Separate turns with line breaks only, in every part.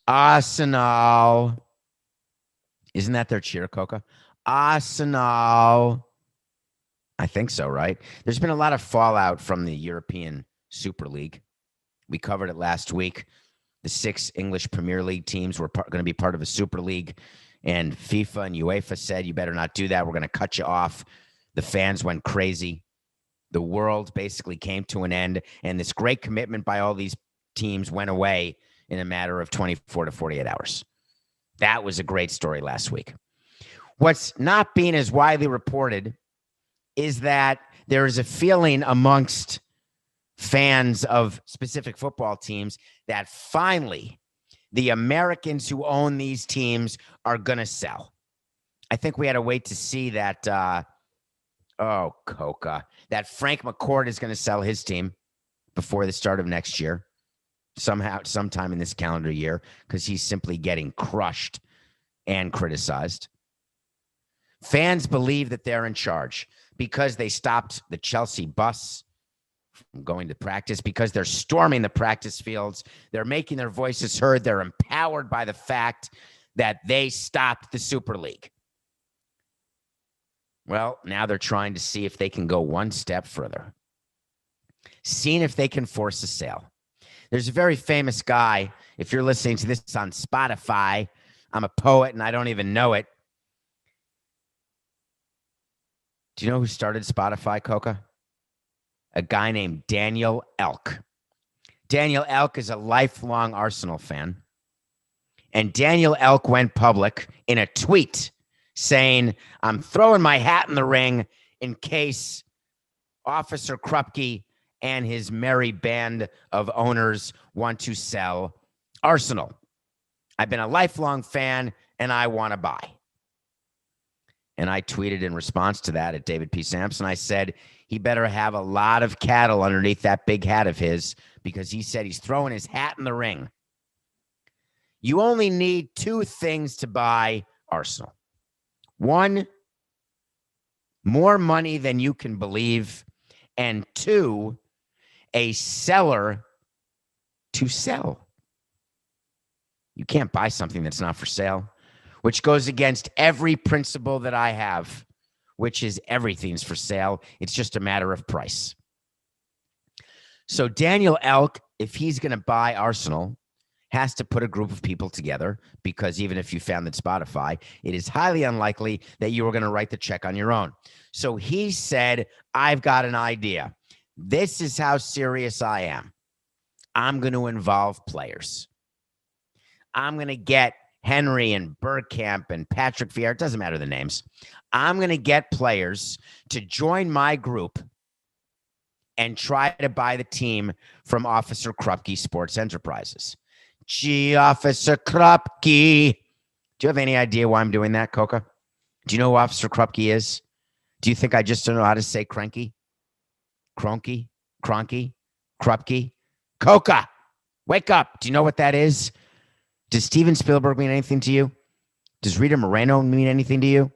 Arsenal. Isn't that their cheer, Coca? Arsenal. I think so, right? There's been a lot of fallout from the European Super League. We covered it last week. The 6 English Premier League teams were going to be part of a Super League, and FIFA and UEFA said, you better not do that. We're going to cut you off. The fans went crazy. The world basically came to an end, and this great commitment by all these teams went away in a matter of 24 to 48 hours. That was a great story last week. What's not being as widely reported is that there is a feeling amongst fans of specific football teams that finally the Americans who own these teams are going to sell. I think we had to wait to see that, Coca, that Frank McCourt is going to sell his team before the start of next year, sometime in this calendar year, because he's simply getting crushed and criticized. Fans believe that they're in charge because they stopped the Chelsea bus from going to practice, because they're storming the practice fields. They're making their voices heard. They're empowered by the fact that they stopped the Super League. Well, now they're trying to see if they can go one step further, seeing if they can force a sale. There's a very famous guy. If you're listening to this on Spotify, I'm a poet and I don't even know it. Do you know who started Spotify, Coca? A guy named Daniel Elk. Daniel Elk is a lifelong Arsenal fan. And Daniel Elk went public in a tweet saying, I'm throwing my hat in the ring in case Officer Krupke and his merry band of owners want to sell Arsenal. I've been a lifelong fan and I want to buy. And I tweeted in response to that at David P. Samson. I said, he better have a lot of cattle underneath that big hat of his, because he said he's throwing his hat in the ring. You only need 2 things to buy Arsenal. 1, more money than you can believe. And 2, a seller to sell. You can't buy something that's not for sale, which goes against every principle that I have, which is everything's for sale. It's just a matter of price. So Daniel Elk, if he's going to buy Arsenal, has to put a group of people together, because even if you founded Spotify, it is highly unlikely that you were going to write the check on your own. So he said, I've got an idea. This is how serious I am. I'm going to involve players. I'm going to get Henry and Bergkamp and Patrick Vieira. It doesn't matter the names. I'm going to get players to join my group and try to buy the team from Officer Krupke Sports Enterprises. Gee, Officer Krupke. Do you have any idea why I'm doing that, Coca? Do you know who Officer Krupke is? Do you think I just don't know how to say cranky? Cronky? Cronky? Krupke? Coca, wake up. Do you know what that is? Does Steven Spielberg mean anything to you? Does Rita Moreno mean anything to you?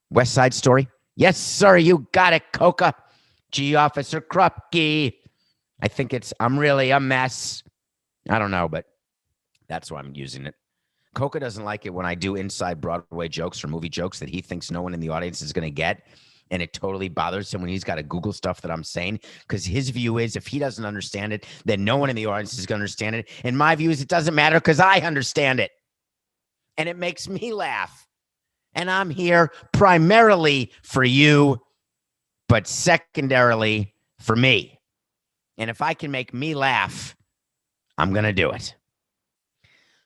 West Side Story? Yes, sir, you got it, Coca. Gee, Officer Krupke. I think I'm really a mess. I don't know, but that's why I'm using it. Coca doesn't like it when I do inside Broadway jokes or movie jokes that he thinks no one in the audience is going to get. And it totally bothers him when he's got to Google stuff that I'm saying, because his view is if he doesn't understand it, then no one in the audience is going to understand it. And my view is it doesn't matter because I understand it. And it makes me laugh. And I'm here primarily for you, but secondarily for me. And if I can make me laugh, I'm going to do it.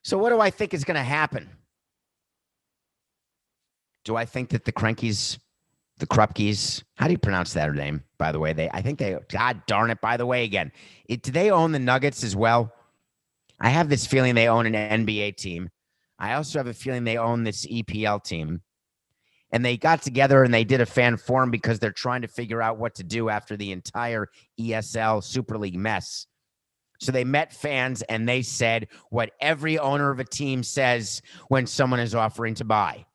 So what do I think is going to happen? Do I think that the Crankies, the Krupkes, how do you pronounce that name, by the way? God darn it, by the way, again. Do they own the Nuggets as well? I have this feeling they own an NBA team. I also have a feeling they own this EPL team. And they got together and they did a fan forum because they're trying to figure out what to do after the entire ESL Super League mess. So they met fans and they said what every owner of a team says when someone is offering to buy.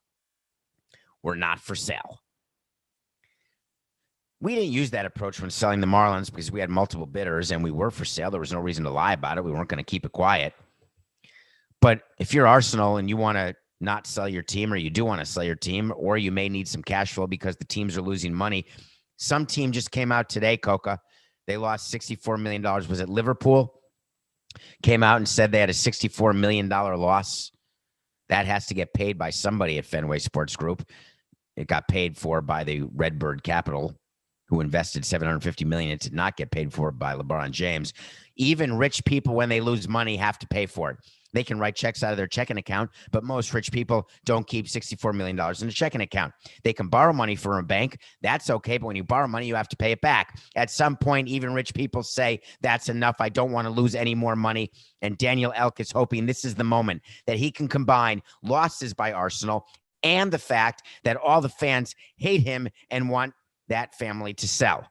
We're not for sale. We didn't use that approach when selling the Marlins because we had multiple bidders and we were for sale. There was no reason to lie about it. We weren't going to keep it quiet. But if you're Arsenal and you want to not sell your team, or you do want to sell your team, or you may need some cash flow because the teams are losing money. Some team just came out today, Coca. They lost $64 million. Was it Liverpool? Came out and said they had a $64 million loss. That has to get paid by somebody at Fenway Sports Group. It got paid for by the Redbird Capital, who invested $750 million. It did not get paid for by LeBron James. Even rich people, when they lose money, have to pay for it. They can write checks out of their checking account, but most rich people don't keep $64 million in a checking account. They can borrow money from a bank. That's okay, but when you borrow money, you have to pay it back. At some point, even rich people say, that's enough. I don't want to lose any more money. And Daniel Elk is hoping this is the moment that he can combine losses by Arsenal and the fact that all the fans hate him and want that family to sell.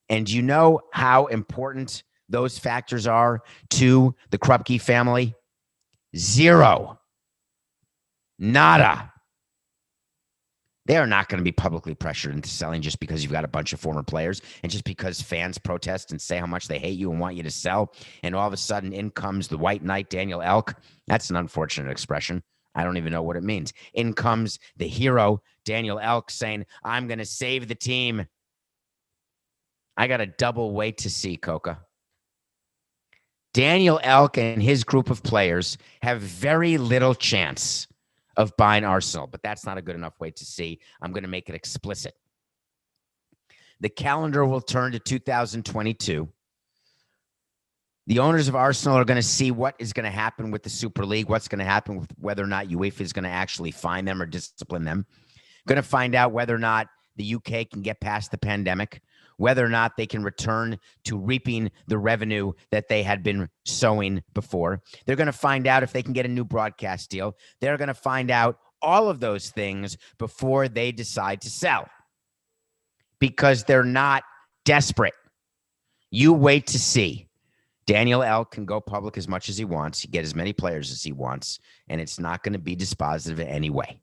And you know how important those factors are to the Krupke family? Zero. Nada. They are not going to be publicly pressured into selling just because you've got a bunch of former players and just because fans protest and say how much they hate you and want you to sell. And all of a sudden in comes the white knight, Daniel Elk. That's an unfortunate expression. I don't even know what it means. In comes the hero, Daniel Elk, saying, I'm going to save the team. I got a double wait to see, Coca. Daniel Elk and his group of players have very little chance of buying Arsenal, but that's not a good enough wait to see. I'm going to make it explicit. The calendar will turn to 2022. The owners of Arsenal are going to see what is going to happen with the Super League, what's going to happen with whether or not UEFA is going to actually fine them or discipline them. Going to find out whether or not the UK can get past the pandemic, whether or not they can return to reaping the revenue that they had been sowing before. They're going to find out if they can get a new broadcast deal. They're going to find out all of those things before they decide to sell because they're not desperate. You wait to see. Daniel Elk can go public as much as he wants. He get as many players as he wants, and it's not going to be dispositive in any way.